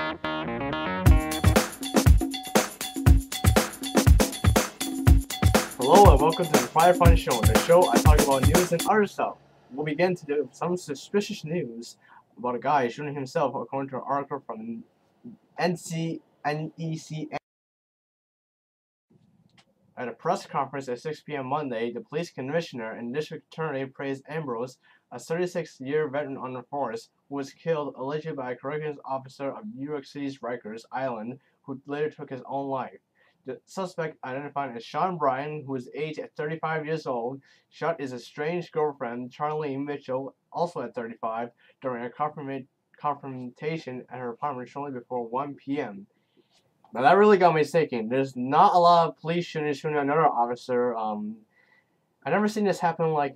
Hello and welcome to the FriFunShow, the show I talk about news and other stuff. We'll begin today with some suspicious news about a guy shooting himself according to an article from NECN. At a press conference at 6 p.m. Monday, the police commissioner and district attorney praised Ambrose, a 36-year veteran on the force who was killed allegedly by a corrections officer of New York City's Rikers Island, who later took his own life. The suspect, identified as Sean Bryan, who is aged at 35 years old, shot his estranged girlfriend, Charlene Mitchell, also at 35, during a confrontation at her apartment shortly before 1 p.m. Now that really got me thinking. There's not a lot of police shootings shooting another officer. I never seen this happen I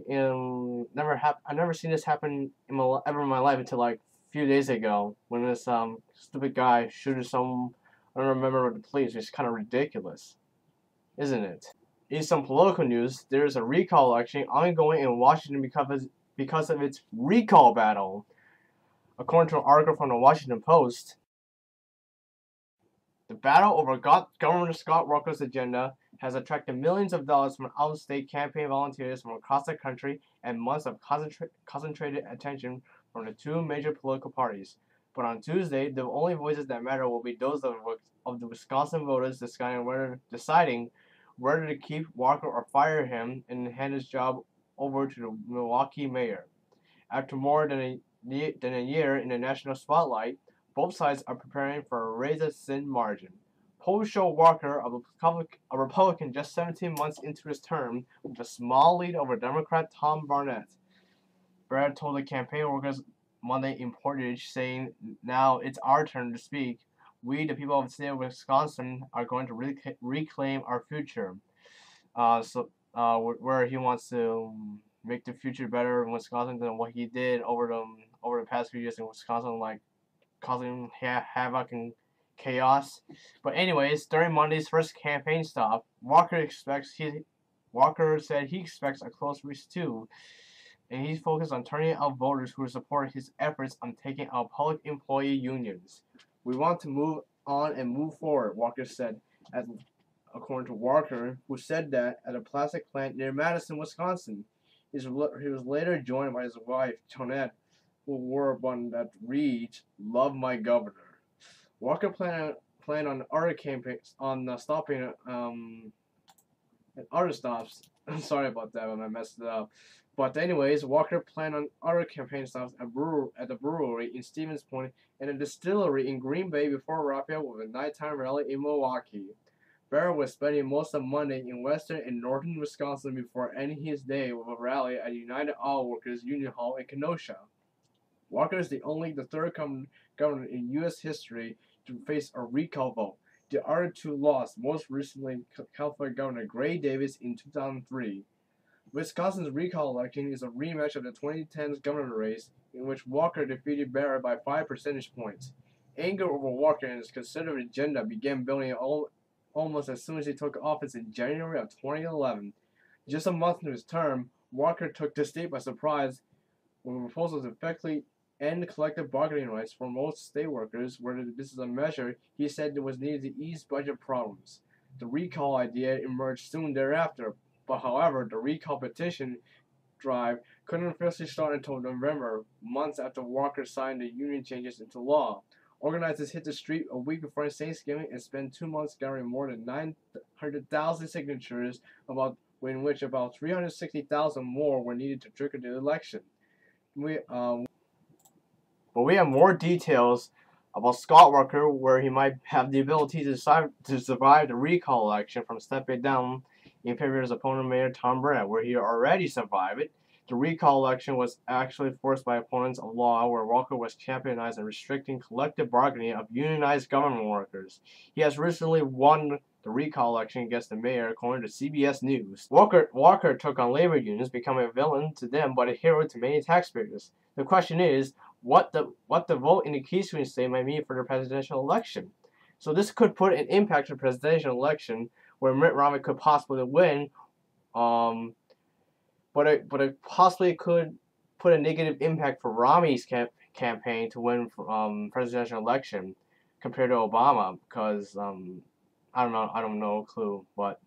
never seen this happen ever in my life until like a few days ago when this stupid guy shooted some. I don't remember the police. It's kind of ridiculous, isn't it? In some political news, there's a recall election ongoing in Washington because of its recall battle. According to an article from the Washington Post, the battle over Governor Scott Walker's agenda has attracted millions of dollars from out-of-state campaign volunteers from across the country and months of concentrated attention from the two major political parties. But on Tuesday, the only voices that matter will be those of the Wisconsin voters deciding whether to keep Walker or fire him and hand his job over to the Milwaukee mayor. After more than a year in the national spotlight, both sides are preparing for a razor-thin margin. Polls show Walker, a Republican just 17 months into his term, with a small lead over Democrat Tom Barnett. Barrett told the campaign workers Monday in Portage, saying, "Now it's our turn to speak. We, the people of the state of Wisconsin, are going to reclaim our future." Where he wants to make the future better in Wisconsin than what he did over the past few years in Wisconsin, like causing havoc and chaos. But anyways, during Monday's first campaign stop, Walker said he expects a close race too, and he's focused on turning out voters who support his efforts on taking out public employee unions. "We want to move on and move forward," Walker said, according to Walker, who said that at a plastic plant near Madison, Wisconsin. He was later joined by his wife, Tonette, who wore one that reads, "Love my governor." Walker planned on other campaigns on stopping at other stops. Sorry about that when I messed it up. But anyways, Walker planned on other campaign stops at the brewery in Stevens Point and a distillery in Green Bay before wrapping up with a nighttime rally in Milwaukee. Barrett was spending most of Monday in western and northern Wisconsin before ending his day with a rally at United Auto Workers Union Hall in Kenosha. Walker is the third governor in U.S. history to face a recall vote. The other two lost, most recently California Governor Gray Davis in 2003. Wisconsin's recall election is a rematch of the 2010 governor race, in which Walker defeated Barrett by 5 percentage points. Anger over Walker and his conservative agenda began building almost as soon as he took office in January of 2011. Just a month into his term, Walker took the state by surprise with a proposal to effectively end collective bargaining rights for most state workers, where this is a measure he said was needed to ease budget problems. The recall idea emerged soon thereafter, but however, the recall petition drive couldn't officially start until November, months after Walker signed the union changes into law. Organizers hit the street a week before Thanksgiving and spent 2 months gathering more than 900,000 signatures, in which about 360,000 more were needed to trigger the election. But we have more details about Scott Walker, where he might have the ability to survive the recall election from stepping down in favor of his opponent, Mayor Tom Barnett, where he already survived it. The recall election was actually forced by opponents of law, where Walker was championizing restricting collective bargaining of unionized government workers. He has recently won the recall election against the mayor, according to CBS News. Walker took on labor unions, becoming a villain to them but a hero to many taxpayers. The question is, what the vote in the key swing state might mean for the presidential election. So this could put an impact to the presidential election, where Mitt Romney could possibly win, but it possibly could put a negative impact for Romney's campaign to win presidential election. compared to Obama, because I don't know, clue, but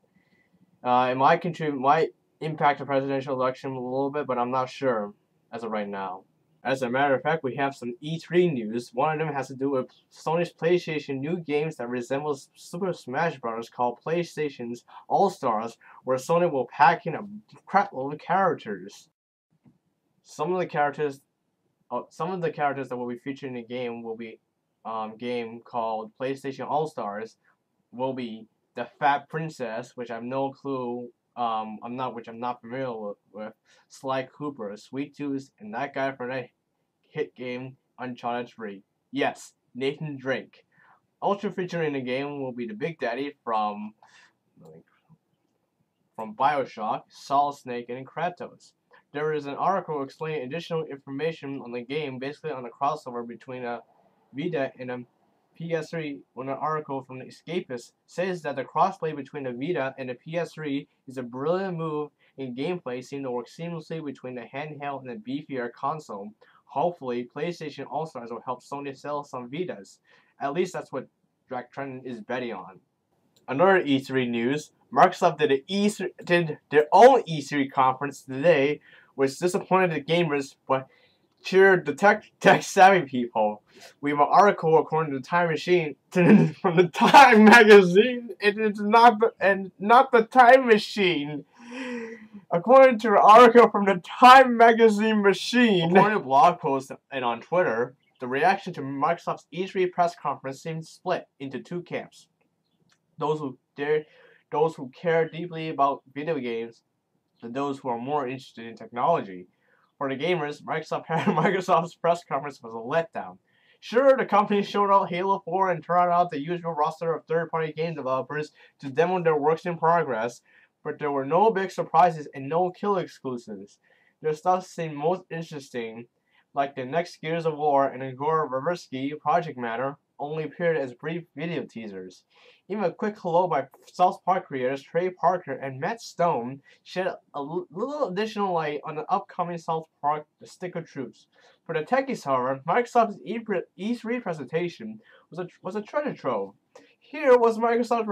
it might impact the presidential election a little bit, but I'm not sure as of right now. As a matter of fact, we have some E3 news. One of them has to do with Sony's PlayStation new games that resembles Super Smash Bros. Called PlayStation's All-Stars, where Sony will pack in a crap load of characters. Some of the characters that will be featured in the game will be game called PlayStation All-Stars will be the Fat Princess, which I have no clue. Which I'm not familiar with. Sly Cooper, Sweet Tooth, and that guy from that hit game Uncharted 3. Yes, Nathan Drake. Also featured in the game will be the Big Daddy from BioShock, Solid Snake, and Kratos. There is an article explaining additional information on the game, basically on the crossover between a Vita and a PS3. When an article from the Escapist says that the crossplay between the Vita and the PS3 is a brilliant move in gameplay, seeming to work seamlessly between the handheld and the beefier console. Hopefully, PlayStation All-Stars will help Sony sell some Vitas. At least that's what Jack Trenton is betting on. Another E3 news, Microsoft did their own E3 conference today, which disappointed the gamers, but cheered the tech-savvy people. We have an article according to the Time Machine from the Time magazine. It is not the Time Machine. According to an article from the Time magazine machine, according to blog posts and on Twitter, the reaction to Microsoft's E3 press conference seems split into two camps. Those who care deeply about video games, and those who are more interested in technology. For the gamers, Microsoft's press conference was a letdown. Sure, the company showed off Halo 4 and tried out the usual roster of third-party game developers to demo their works in progress, but there were no big surprises and no kill exclusives. Their stuff seemed most interesting, like the next Gears of War and Igor Verbsky Project Matter, only appeared as brief video teasers. Even a quick hello by South Park creators Trey Parker and Matt Stone shed a little additional light on the upcoming South Park The Stick of Truth. For the techies, however, Microsoft's E3 presentation was a treasure trove. Here was Microsoft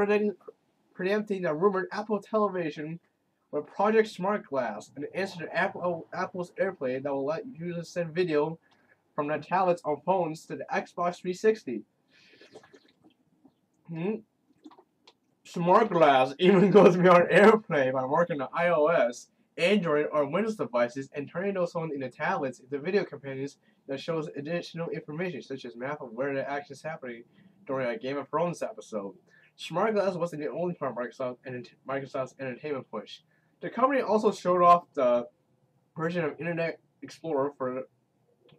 preempting the rumored Apple television with Project Smart Glass, an answer to Apple's AirPlay that will let users send video from their tablets or phones to the Xbox 360. Smart Glass even goes beyond AirPlay by working on iOS, Android, or Windows devices and turning those phones into tablets into video companions that shows additional information, such as map of where the action is happening during a Game of Thrones episode. Smart Glass wasn't the only part of Microsoft's entertainment push. The company also showed off the version of Internet Explorer for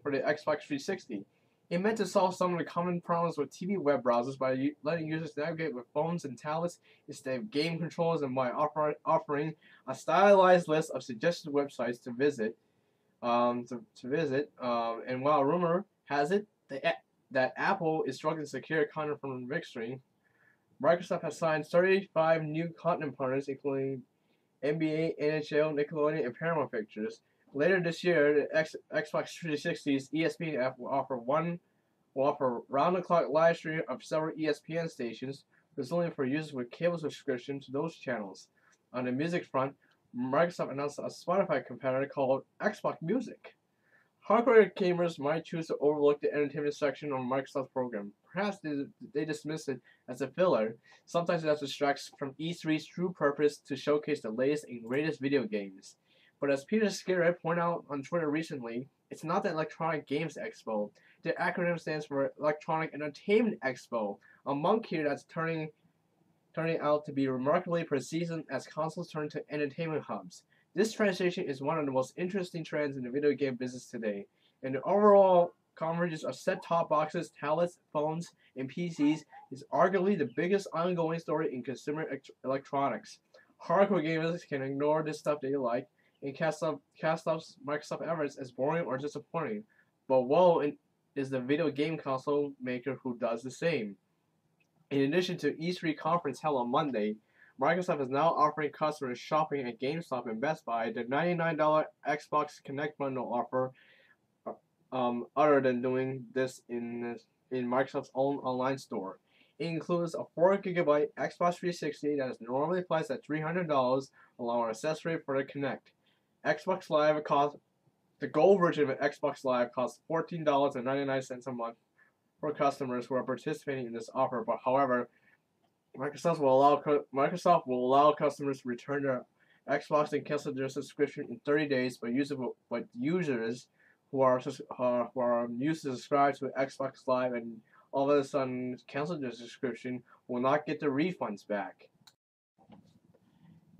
the Xbox 360. It meant to solve some of the common problems with TV web browsers by letting users navigate with phones and tablets instead of game controllers, and by offering a stylized list of suggested websites to visit. And while rumor has it that Apple is struggling to secure content from Rickstream, Microsoft has signed 35 new content partners, including NBA, NHL, Nickelodeon, and Paramount Pictures. Later this year, the Xbox 360's ESPN app will offer round-the-clock live streaming of several ESPN stations, resulting for users with cable subscription to those channels. On the music front, Microsoft announced a Spotify competitor called Xbox Music. Hardcore gamers might choose to overlook the entertainment section on Microsoft's program. Perhaps they dismiss it as a filler. Sometimes that distracts from E3's true purpose to showcase the latest and greatest video games. But as Peter Skerritt pointed out on Twitter recently, it's not the Electronic Games Expo. The acronym stands for Electronic Entertainment Expo, a monkey that's turning out to be remarkably persistent as consoles turn to entertainment hubs. This transition is one of the most interesting trends in the video game business today, and the overall convergence of set-top boxes, tablets, phones, and PCs is arguably the biggest ongoing story in consumer electronics. Hardcore gamers can ignore this stuff they like and cast off Microsoft efforts as boring or disappointing, but woe is the video game console maker who does the same. In addition to E3 conference held on Monday, Microsoft is now offering customers shopping at GameStop and Best Buy the $99 Xbox Connect bundle offer, other than doing this in in Microsoft's own online store. It includes a 4GB Xbox 360 that is normally priced at $300, along with an accessory for the Kinect. Xbox Live costs the gold version of Xbox Live costs $14.99 a month for customers who are participating in this offer. But however, Microsoft will allow customers to return their Xbox and cancel their subscription in 30 days. But users who are used to subscribe to Xbox Live and all of a sudden cancel their subscription will not get their refunds back.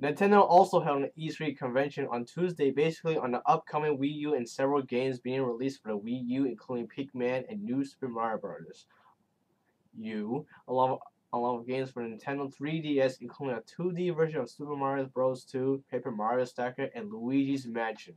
Nintendo also held an E3 convention on Tuesday, basically on the upcoming Wii U and several games being released for the Wii U, including Pikmin and New Super Mario Bros. U, along with games for Nintendo 3DS, including a 2D version of Super Mario Bros. 2, Paper Mario Stacker, and Luigi's Mansion.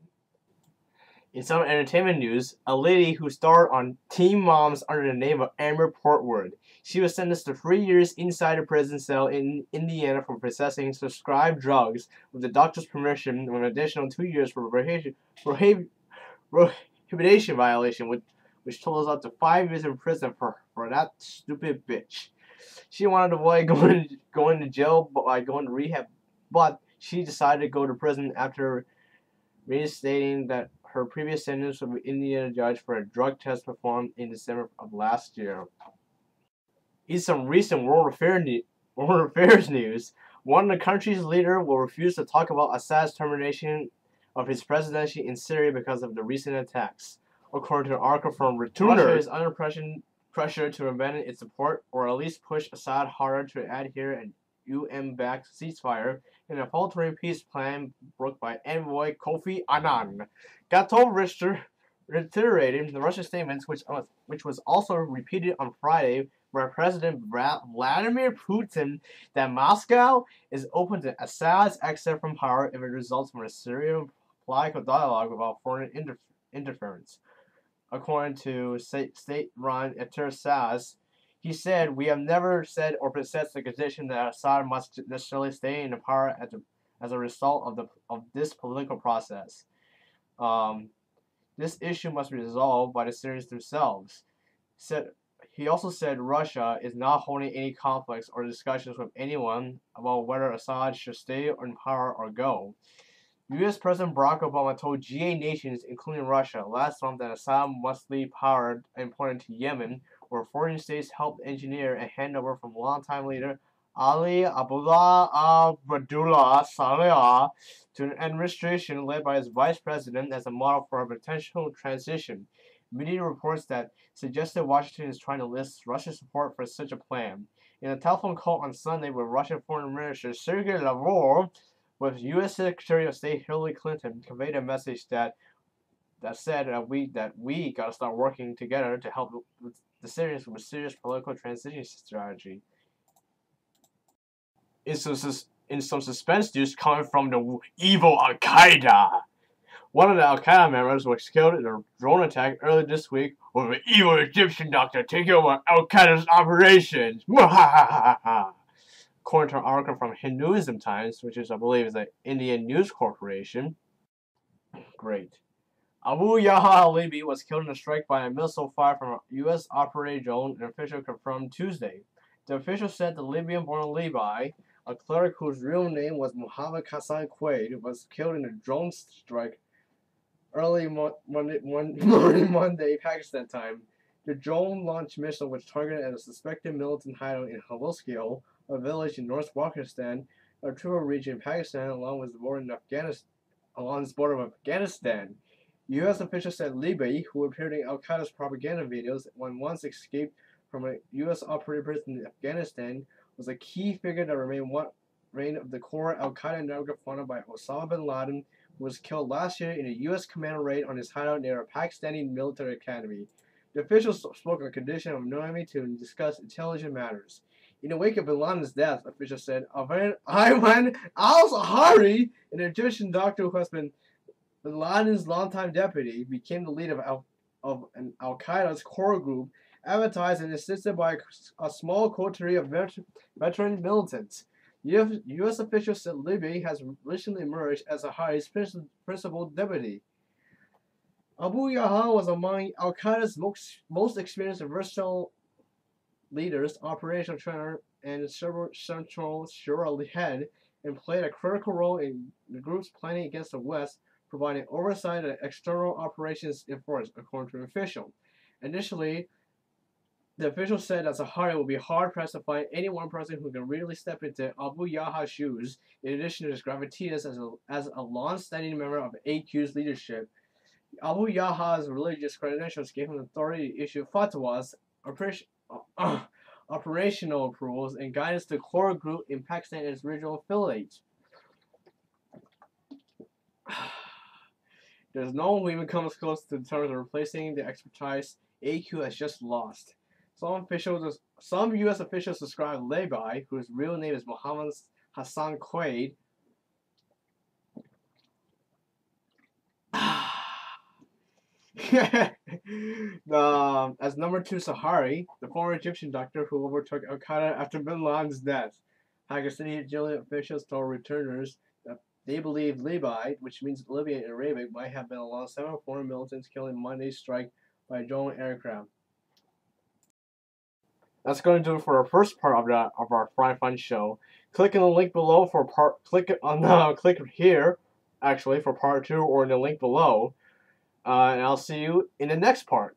In some entertainment news, a lady who starred on Teen Moms under the name of Amber Portwood. She was sentenced to 3 years inside a prison cell in Indiana for possessing prescribed drugs with the doctor's permission, with an additional 2 years for prohibition violation, which totals up to 5 years in prison for that stupid bitch. She wanted to avoid going to jail by going to rehab, but she decided to go to prison after reinstating that her previous sentence with an Indiana judge for a drug test performed in December of last year. In some recent world affairs news, one of the country's leaders will refuse to talk about Assad's termination of his presidency in Syria because of the recent attacks. According to an article from Returner, Russia is under pressure to abandon its support or at least push Assad harder to adhere to UN-backed ceasefire in a faltering peace plan brokered by envoy Kofi Annan. Gatov reiterated the Russian statements, which was also repeated on Friday by President Vladimir Putin, that Moscow is open to Assad's exit from power if it results from a Syrian political dialogue without foreign interference. According to state-run Etersaz, he said, "We have never said or possessed the condition that Assad must necessarily stay in power as a result of this political process. This issue must be resolved by the Syrians themselves." He also said Russia is not holding any conflicts or discussions with anyone about whether Assad should stay in power or go. U.S. President Barack Obama told G8 nations, including Russia, last month that Assad must leave power and pointed to Yemen, where foreign states helped engineer a handover from longtime leader Ali Abdullah Saleh to an administration led by his vice president as a model for a potential transition. Media reports that suggested Washington is trying to enlist Russian support for such a plan. In a telephone call on Sunday with Russian Foreign Minister Sergei Lavrov, with U.S. Secretary of State Hillary Clinton, conveyed a message that said that we gotta start working together to help the Syrians with a serious political transition strategy. In some suspense news coming from the evil Al-Qaeda. One of the Al-Qaeda members was killed in a drone attack earlier this week, with an evil Egyptian doctor taking over Al-Qaeda's operations. According to an article from Hinduism Times, which I believe is an Indian news corporation. Great. Abu Yahya al-Libi was killed in a strike by a missile fire from a U.S. operated drone, an official confirmed Tuesday. The official said the Libyan-born Libi, a cleric whose real name was Muhammad Hassan Quaid, was killed in a drone strike early Monday, Pakistan time. The drone-launched missile was targeted at a suspected militant hideout in Haloskio, a village in North Pakistan, a tribal region in Pakistan, along its border of Afghanistan. U.S. officials said Libi, who appeared in Al-Qaeda's propaganda videos when once escaped from a U.S. operated prison in Afghanistan, was a key figure that remained of the core Al-Qaeda network funded by Osama bin Laden, who was killed last year in a U.S. commando raid on his hideout near a Pakistani military academy. The officials spoke on the condition of anonymity to discuss intelligence matters. In the wake of bin Laden's death, officials said, Ayman al-Zawahiri, an Egyptian doctor who has been bin Laden's longtime deputy, became the leader of an Al-Qaeda's core group, advertised and assisted by a small coterie of veteran militants. U.S. officials said Libi has recently emerged as Zawahiri's principal deputy. Abu Yahya was among Al-Qaeda's most experienced and versatile leaders, operational trainer, and central head, and played a critical role in the group's planning against the West, providing oversight of external operations in force, according to an official. Initially, the official said that Zahari will be hard-pressed to find any one person who can really step into Abu Yahya's shoes, in addition to his gravitas as a long-standing member of AQ's leadership. Abu Yahya's religious credentials gave him authority to issue fatwas, operational approvals, and guidance to core group in Pakistan and its regional affiliates. There's no one who even comes close to the terms of replacing the expertise AQ has just lost. Some U.S. officials describe Levi, whose real name is Mohammed Hassan Quaid, as number 2 Sahari, the former Egyptian doctor who overtook Al-Qaeda after bin Laden's death. Pakistani agility officials told returners that they believe Levi, which means Libyan in Arabic, might have been along 7 foreign militants killed in Monday's strike by a drone aircraft. That's going to do it for our first part of our FriFun show. Click on the link below for click here actually for part 2, or in the link below, and I'll see you in the next part.